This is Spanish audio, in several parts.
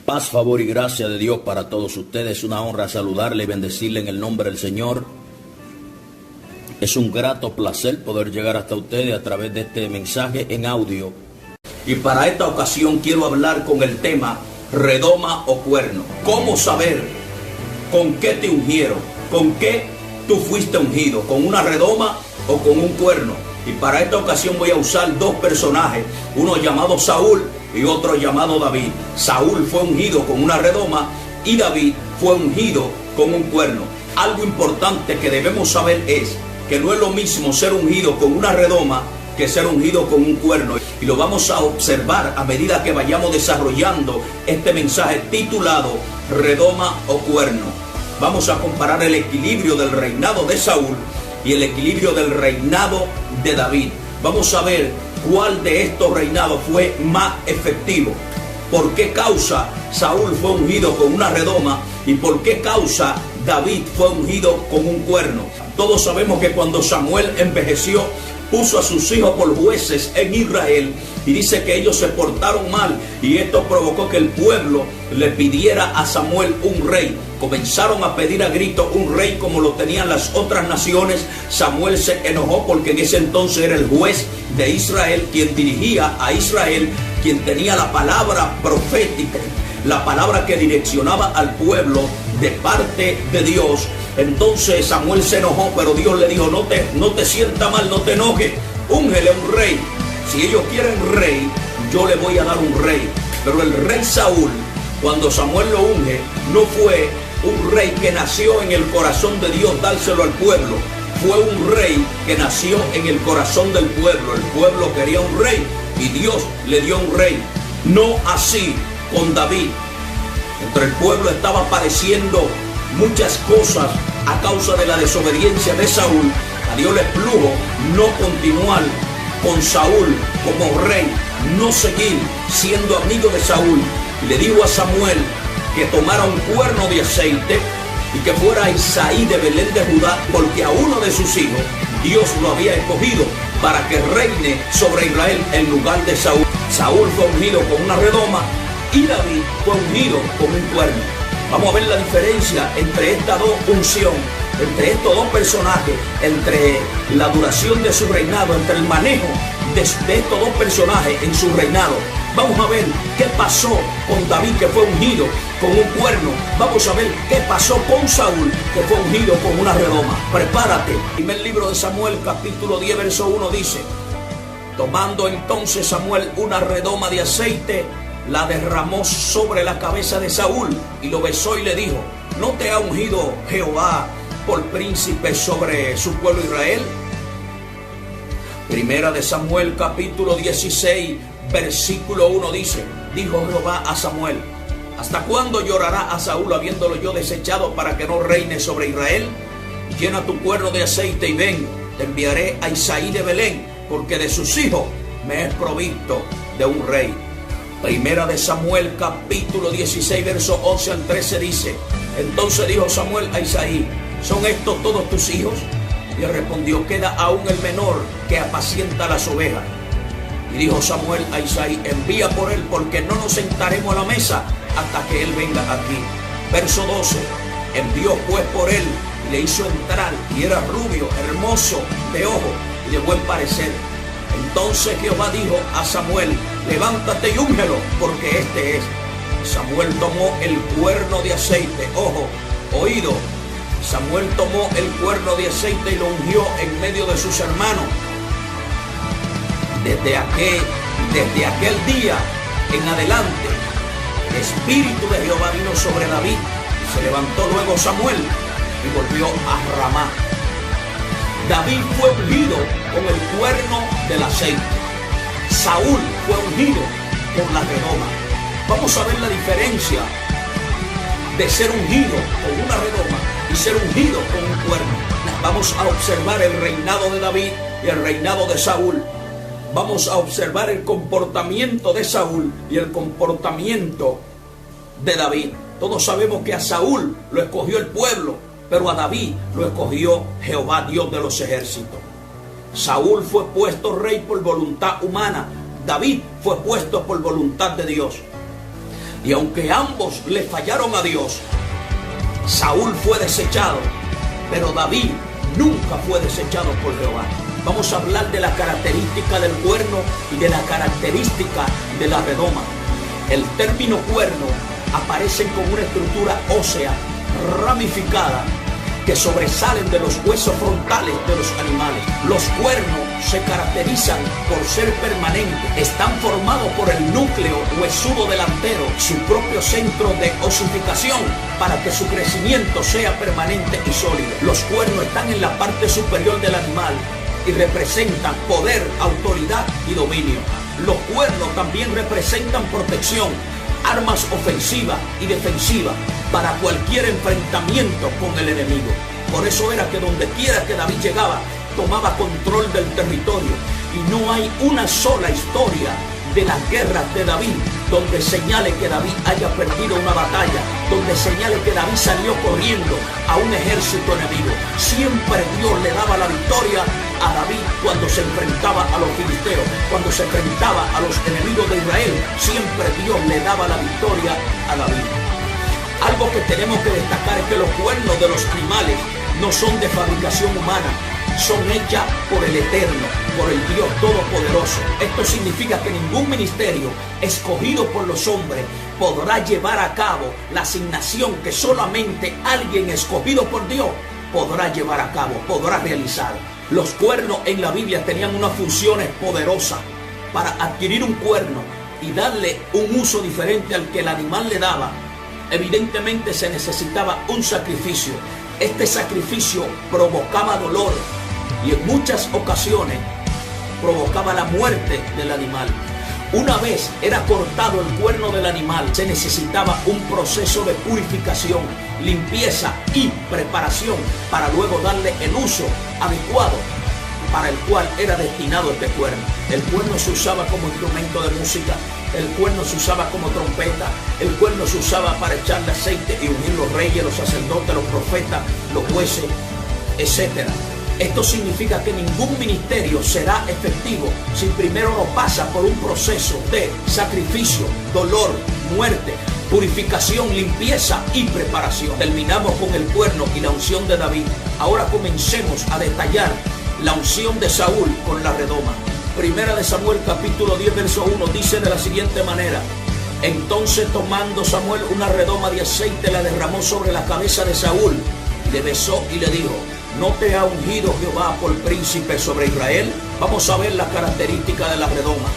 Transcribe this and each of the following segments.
Paz, favor y gracia de Dios para todos ustedes. Una honra saludarle y bendecirle en el nombre del Señor. Es un grato placer poder llegar hasta ustedes a través de este mensaje en audio. Y para esta ocasión quiero hablar con el tema redoma o cuerno. ¿Cómo saber con qué te ungieron? ¿Con qué tú fuiste ungido? ¿Con una redoma o con un cuerno? Y para esta ocasión voy a usar dos personajes, uno llamado Saúl y otro llamado David. Saúl fue ungido con una redoma y David fue ungido con un cuerno. Algo importante que debemos saber es que no es lo mismo ser ungido con una redoma que ser ungido con un cuerno. Y lo vamos a observar a medida que vayamos desarrollando este mensaje titulado redoma o cuerno. Vamos a comparar el equilibrio del reinado de Saúl y el equilibrio del reinado de David. Vamos a ver cuál de estos reinados fue más efectivo. ¿Por qué causa Saúl fue ungido con una redoma y por qué causa David fue ungido con un cuerno? Todos sabemos que cuando Samuel envejeció, puso a sus hijos por jueces en Israel y dice que ellos se portaron mal y esto provocó que el pueblo le pidiera a Samuel un rey. Comenzaron a pedir a gritos un rey como lo tenían las otras naciones. Samuel se enojó porque en ese entonces era el juez de Israel, quien dirigía a Israel, quien tenía la palabra profética, la palabra que direccionaba al pueblo de parte de Dios. Entonces Samuel se enojó, pero Dios le dijo, no te sienta mal, no te enojes, úngele un rey. Si ellos quieren rey, yo le voy a dar un rey. Pero el rey Saúl, cuando Samuel lo unge, no fue un rey que nació en el corazón de Dios dárselo al pueblo. Fue un rey que nació en el corazón del pueblo. El pueblo quería un rey y Dios le dio un rey. No así con David. Entre el pueblo estaba padeciendo muchas cosas a causa de la desobediencia de Saúl. A Dios le plugo no continuar con Saúl como rey, no seguir siendo amigo de Saúl. Y le dijo a Samuel que tomara un cuerno de aceite y que fuera a Isaí de Belén de Judá, porque a uno de sus hijos Dios lo había escogido para que reine sobre Israel en lugar de Saúl. Saúl fue ungido con una redoma y David fue ungido con un cuerno. Vamos a ver la diferencia entre estas dos unciones, entre estos dos personajes, entre la duración de su reinado, entre el manejo de estos dos personajes en su reinado. Vamos a ver qué pasó con David, que fue ungido con un cuerno. Vamos a ver qué pasó con Saúl, que fue ungido con una redoma. Prepárate. Primer libro de Samuel, capítulo 10, verso 1 dice: tomando entonces Samuel una redoma de aceite, la derramó sobre la cabeza de Saúl y lo besó y le dijo: ¿no te ha ungido Jehová por príncipe sobre su pueblo Israel? Primera de Samuel capítulo 16 versículo 1 dice: dijo Jehová a Samuel: ¿hasta cuándo llorará a Saúl habiéndolo yo desechado para que no reine sobre Israel? Llena tu cuerno de aceite y ven, te enviaré a Isaí de Belén, porque de sus hijos me es provisto de un rey. Primera de Samuel capítulo 16 verso 11 al 13 dice: entonces dijo Samuel a Isaí: ¿son estos todos tus hijos? Y él respondió: queda aún el menor que apacienta las ovejas. Y dijo Samuel a Isaí: envía por él, porque no nos sentaremos a la mesa hasta que él venga aquí. Verso 12: envió pues por él y le hizo entrar, y era rubio, hermoso de ojo y de buen parecer. Entonces Jehová dijo a Samuel: levántate y úngelo, porque este es. Samuel tomó el cuerno de aceite, ojo, oído. Samuel tomó el cuerno de aceite y lo ungió en medio de sus hermanos. Desde aquel día en adelante, el espíritu de Jehová vino sobre David. Se levantó luego Samuel y volvió a Ramá. David fue ungido con el cuerno del aceite. Saúl fue ungido con la redoma. Vamos a ver la diferencia de ser ungido con una redoma y ser ungido con un cuerno. Vamos a observar el reinado de David y el reinado de Saúl. Vamos a observar el comportamiento de Saúl y el comportamiento de David. Todos sabemos que a Saúl lo escogió el pueblo, pero a David lo escogió Jehová, Dios de los ejércitos. Saúl fue puesto rey por voluntad humana. David fue puesto por voluntad de Dios. Y aunque ambos le fallaron a Dios, Saúl fue desechado, pero David nunca fue desechado por Jehová. Vamos a hablar de la característica del cuerno y de la característica de la redoma. El término cuerno aparece con una estructura ósea ramificada que sobresalen de los huesos frontales de los animales. Los cuernos se caracterizan por ser permanentes. Están formados por el núcleo huesudo delantero, su propio centro de osificación, para que su crecimiento sea permanente y sólido. Los cuernos están en la parte superior del animal y representan poder, autoridad y dominio. Los cuernos también representan protección, armas ofensivas y defensivas para cualquier enfrentamiento con el enemigo. Por eso era que donde quiera que David llegaba, tomaba control del territorio. Y no hay una sola historia de las guerras de David donde señale que David haya perdido una batalla, donde señale que David salió corriendo a un ejército enemigo. Siempre Dios le daba la victoria a David cuando se enfrentaba a los filisteos, cuando se enfrentaba a los enemigos de Israel. Siempre Dios le daba la victoria a David. Algo que tenemos que destacar es que los cuernos de los animales no son de fabricación humana, son hechas por el Eterno, por el Dios Todopoderoso. Esto significa que ningún ministerio escogido por los hombres podrá llevar a cabo la asignación que solamente alguien escogido por Dios podrá llevar a cabo, podrá realizar. Los cuernos en la Biblia tenían unas funciones poderosas. Para adquirir un cuerno y darle un uso diferente al que el animal le daba, evidentemente se necesitaba un sacrificio. Este sacrificio provocaba dolor y en muchas ocasiones provocaba la muerte del animal. Una vez era cortado el cuerno del animal, se necesitaba un proceso de purificación, limpieza y preparación para luego darle el uso adecuado para el cual era destinado este cuerno. El cuerno se usaba como instrumento de música, el cuerno se usaba como trompeta, el cuerno se usaba para echarle aceite y ungir los reyes, los sacerdotes, los profetas, los jueces, etc. Esto significa que ningún ministerio será efectivo si primero no pasa por un proceso de sacrificio, dolor, muerte, purificación, limpieza y preparación. Terminamos con el cuerno y la unción de David. Ahora comencemos a detallar la unción de Saúl con la redoma. Primera de Samuel capítulo 10 verso 1 dice de la siguiente manera: entonces tomando Samuel una redoma de aceite, la derramó sobre la cabeza de Saúl, le besó y le dijo: ¿no te ha ungido Jehová por príncipe sobre Israel? Vamos a ver las características de la redoma.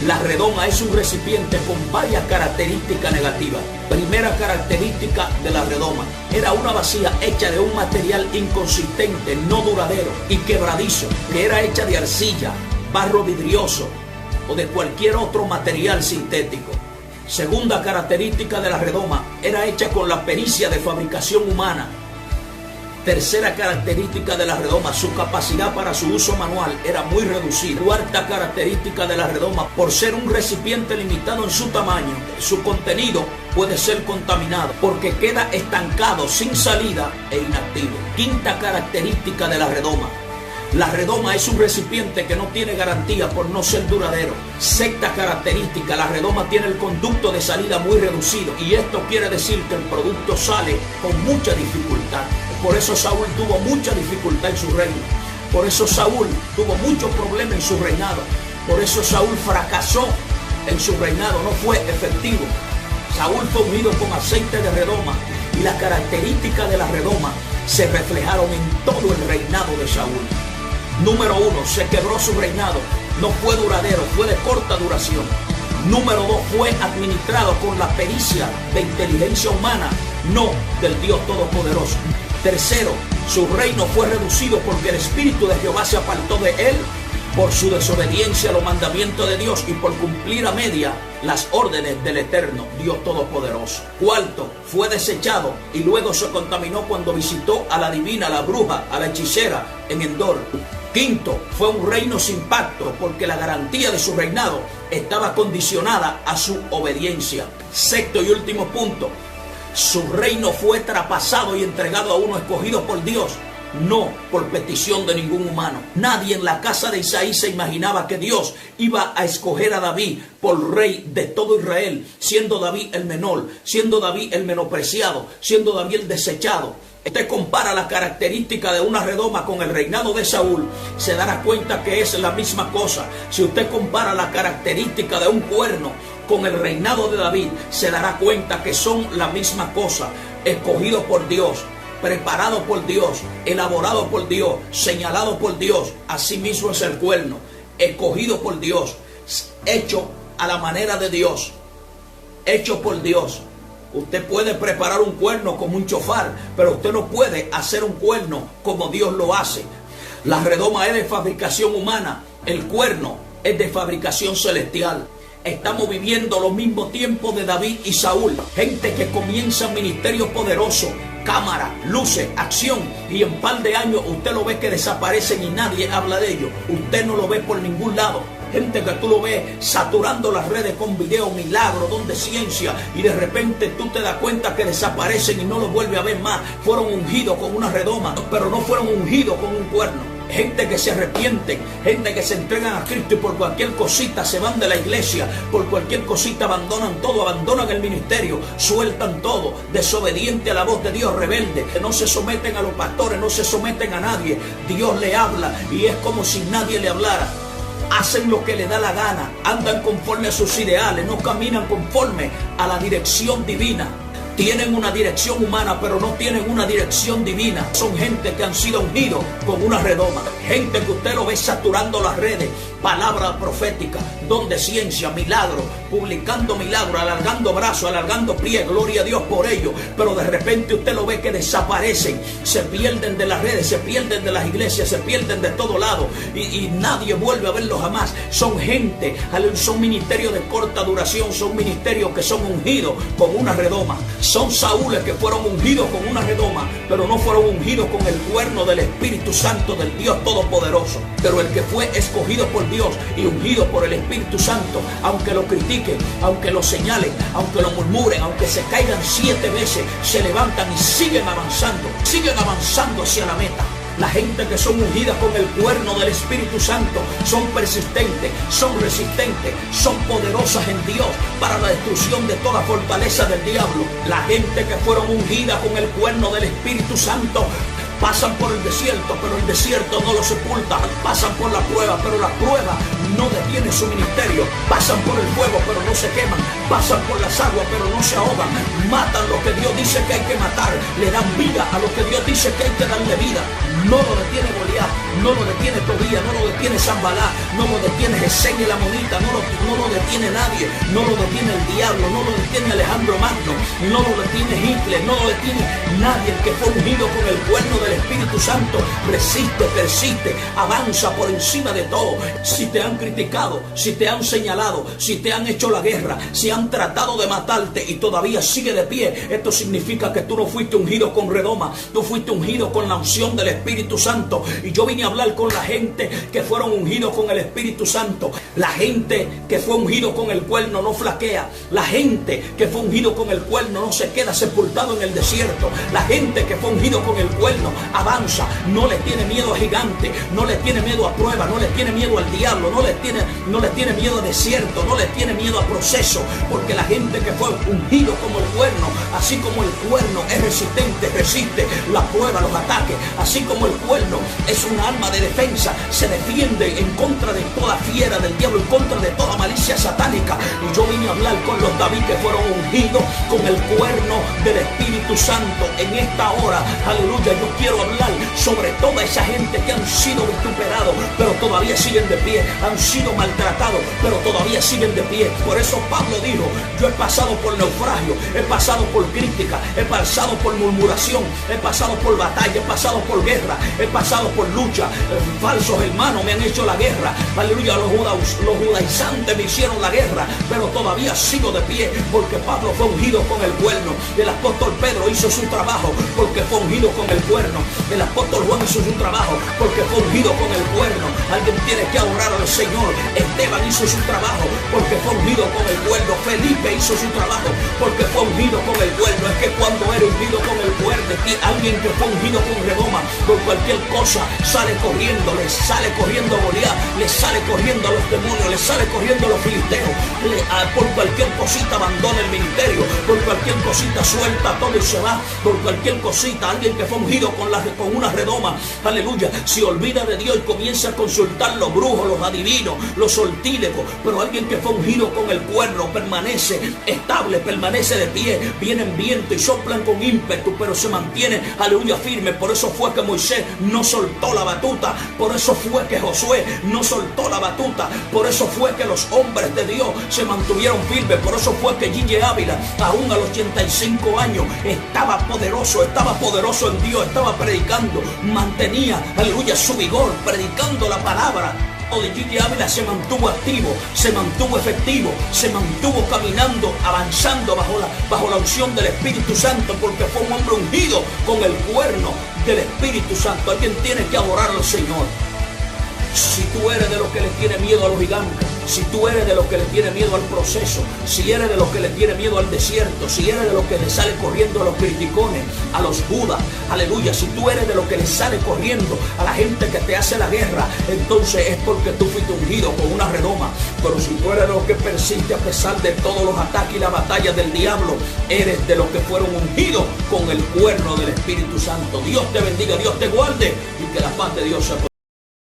La redoma es un recipiente con varias características negativas. Primera característica de la redoma: era una vasija hecha de un material inconsistente, no duradero y quebradizo, que era hecha de arcilla, barro vidrioso o de cualquier otro material sintético. Segunda característica de la redoma: era hecha con la pericia de fabricación humana. Tercera característica de la redoma: su capacidad para su uso manual era muy reducida. Cuarta característica de la redoma: por ser un recipiente limitado en su tamaño, su contenido puede ser contaminado porque queda estancado, sin salida e inactivo. Quinta característica de la redoma: la redoma es un recipiente que no tiene garantía por no ser duradero. Sexta característica: la redoma tiene el conducto de salida muy reducido, y esto quiere decir que el producto sale con mucha dificultad. Por eso Saúl tuvo mucha dificultad en su reino. Por eso Saúl tuvo muchos problemas en su reinado. Por eso Saúl fracasó en su reinado, no fue efectivo. Saúl fue ungido con aceite de redoma, y las características de la redoma se reflejaron en todo el reinado de Saúl. Número 1, se quebró su reinado, no fue duradero, fue de corta duración. Número 2, fue administrado con la pericia de inteligencia humana, no del Dios Todopoderoso. Tercero, su reino fue reducido porque el Espíritu de Jehová se apartó de él por su desobediencia a los mandamientos de Dios y por cumplir a media las órdenes del Eterno, Dios Todopoderoso. Cuarto, fue desechado y luego se contaminó cuando visitó a la divina, a la bruja, a la hechicera en Endor. Quinto, fue un reino sin pacto porque la garantía de su reinado estaba condicionada a su obediencia. Sexto y último punto: su reino fue traspasado y entregado a uno escogido por Dios no por petición de ningún humano. Nadie en la casa de Isaí se imaginaba que Dios iba a escoger a David por rey de todo Israel, siendo David el menor, siendo David el menospreciado, siendo David el desechado. Usted compara la característica de una redoma con el reinado de Saúl, se dará cuenta que es la misma cosa. Si usted compara la característica de un cuerno con el reinado de David, se dará cuenta que son la misma cosa. Escogido por Dios, preparado por Dios, elaborado por Dios, señalado por Dios. Asimismo es el cuerno, escogido por Dios, hecho a la manera de Dios, hecho por Dios. Usted puede preparar un cuerno como un chofar, pero usted no puede hacer un cuerno como Dios lo hace. La redoma es de fabricación humana, el cuerno es de fabricación celestial. Estamos viviendo los mismos tiempos de David y Saúl. Gente que comienza un ministerio poderoso, cámara, luces, acción, y en par de años usted lo ve que desaparecen y nadie habla de ellos. Usted no lo ve por ningún lado. Gente que tú lo ves saturando las redes con videos, milagros, don de ciencia, y de repente tú te das cuenta que desaparecen y no los vuelves a ver más. Fueron ungidos con una redoma, pero no fueron ungidos con un cuerno. Gente que se arrepienten, gente que se entregan a Cristo y por cualquier cosita se van de la iglesia, por cualquier cosita abandonan todo, abandonan el ministerio, sueltan todo, desobediente a la voz de Dios, rebelde, que no se someten a los pastores, no se someten a nadie. Dios le habla y es como si nadie le hablara. Hacen lo que le da la gana, andan conforme a sus ideales, no caminan conforme a la dirección divina. Tienen una dirección humana, pero no tienen una dirección divina. Son gente que han sido ungidos con una redoma. Gente que usted lo ve saturando las redes, palabra profética, don de ciencia, milagro, publicando milagros, alargando brazos, alargando pies, gloria a Dios por ello. Pero de repente usted lo ve que desaparecen, se pierden de las redes, se pierden de las iglesias, se pierden de todo lado y nadie vuelve a verlos jamás. Son gente, son ministerios de corta duración, son ministerios que son ungidos con una redoma. Son Saúles que fueron ungidos con una redoma, pero no fueron ungidos con el cuerno del Espíritu Santo del Dios Todopoderoso. Pero el que fue escogido por Dios y ungido por el Espíritu Santo, aunque lo critiquen, aunque lo señalen, aunque lo murmuren, aunque se caigan 7 veces, se levantan y siguen avanzando hacia la meta. La gente que son ungidas con el cuerno del Espíritu Santo son persistentes, son resistentes, son poderosas en Dios para la destrucción de toda fortaleza del diablo. La gente que fueron ungidas con el cuerno del Espíritu Santo pasan por el desierto, pero el desierto no los sepulta. Pasan por la prueba, pero la prueba no detiene su ministerio. Pasan por el fuego, pero no se queman. Pasan por las aguas, pero no se ahogan. Matan lo que Dios dice que hay que matar. Le dan vida a lo que Dios dice que hay que darle vida. No lo detiene Goliat, no lo detiene Tobías, no lo detiene Zambalá, no lo detiene Gesén y la monita, no lo detiene nadie. No lo detiene el diablo, no lo detiene Alejandro Magno, no lo detiene Hitler, no lo detiene nadie. El que fue ungido con el cuerno del Espíritu Santo resiste, persiste, avanza por encima de todo. Si te han criticado, si te han señalado, si te han hecho la guerra, si han tratado de matarte y todavía sigue de pie, esto significa que tú no fuiste ungido con redoma, tú fuiste ungido con la unción del Espíritu Santo. Y yo vine a hablar con la gente que fueron ungidos con el Espíritu Santo. La gente que fue ungido con el cuerno no flaquea. La gente que fue ungido con el cuerno no se queda sepultado en el desierto. La gente que fue ungido con el cuerno avanza, no le tiene miedo a gigante, no le tiene miedo a prueba, no le tiene miedo al diablo, no le tiene miedo a desierto, no le tiene miedo a proceso, porque la gente que fue ungido como el cuerno, así como el cuerno es resistente, resiste la prueba, los ataques, así como el cuerno es un arma de defensa, se defiende en contra de toda fiera del diablo, en contra de toda malicia satánica. Y yo vine a hablar con los David que fueron ungidos con el cuerno del Espíritu Santo en esta hora. Aleluya. Yo quiero hablar sobre toda esa gente que han sido vituperados, pero todavía siguen de pie, han sido maltratados, pero todavía siguen de pie. Por eso Pablo dijo: yo he pasado por naufragio, he pasado por crítica, he pasado por murmuración, he pasado por batalla, he pasado por guerra, he pasado por lucha. Falsos hermanos me han hecho la guerra, aleluya. Los judaizantes me hicieron la guerra, pero todavía sigo de pie, porque Pablo fue ungido con el cuerno. El apóstol Pedro Pedro hizo su trabajo porque fue ungido con el cuerno. El apóstol Juan hizo su trabajo porque fue ungido con el cuerno. Alguien tiene que adorar al Señor. Esteban hizo su trabajo porque fue ungido con el cuerno. Felipe hizo su trabajo porque fue ungido con el cuerno. Es que cuando eres ungido con el cuerno, alguien que fue ungido con redoma, por cualquier cosa sale corriendo, le sale corriendo a Goliat, le sale corriendo a los demonios, le sale corriendo a los filisteos, por cualquier cosita abandona el ministerio, por cualquier cosita suelta todo y se va, por cualquier cosita. Alguien que fue ungido con una redoma, aleluya, se olvida de Dios y comienza a consultar los brujos, los adivinos, los sortílegos. Pero alguien que fue ungido con el cuerno permanece estable, permanece de pie. Vienen viento y soplan con ímpetu, pero se mantiene, aleluya, firme. Por eso fue que Moisés no soltó la batuta, por eso fue que Josué no soltó la batuta, por eso fue que los hombres de Dios se mantuvieron firmes, por eso fue que Gigi Ávila, aún a los 85 años, estaba poderoso en Dios, estaba predicando, mantenía, aleluya, su vigor, predicando la palabra. De Gigi Ávila se mantuvo activo, se mantuvo efectivo, se mantuvo caminando, avanzando bajo la unción del Espíritu Santo, porque fue un hombre ungido con el cuerno del Espíritu Santo. Alguien tiene que adorar al Señor. Si tú eres de los que le tiene miedo a los gigantes, si tú eres de los que le tiene miedo al proceso, si eres de los que le tiene miedo al desierto, si eres de los que le sale corriendo a los criticones, a los judas, aleluya, si tú eres de los que le sale corriendo a la gente que te hace la guerra, entonces es porque tú fuiste ungido con una redoma. Pero si tú eres de los que persiste a pesar de todos los ataques y las batallas del diablo, eres de los que fueron ungidos con el cuerno del Espíritu Santo. Dios te bendiga, Dios te guarde y que la paz de Dios sea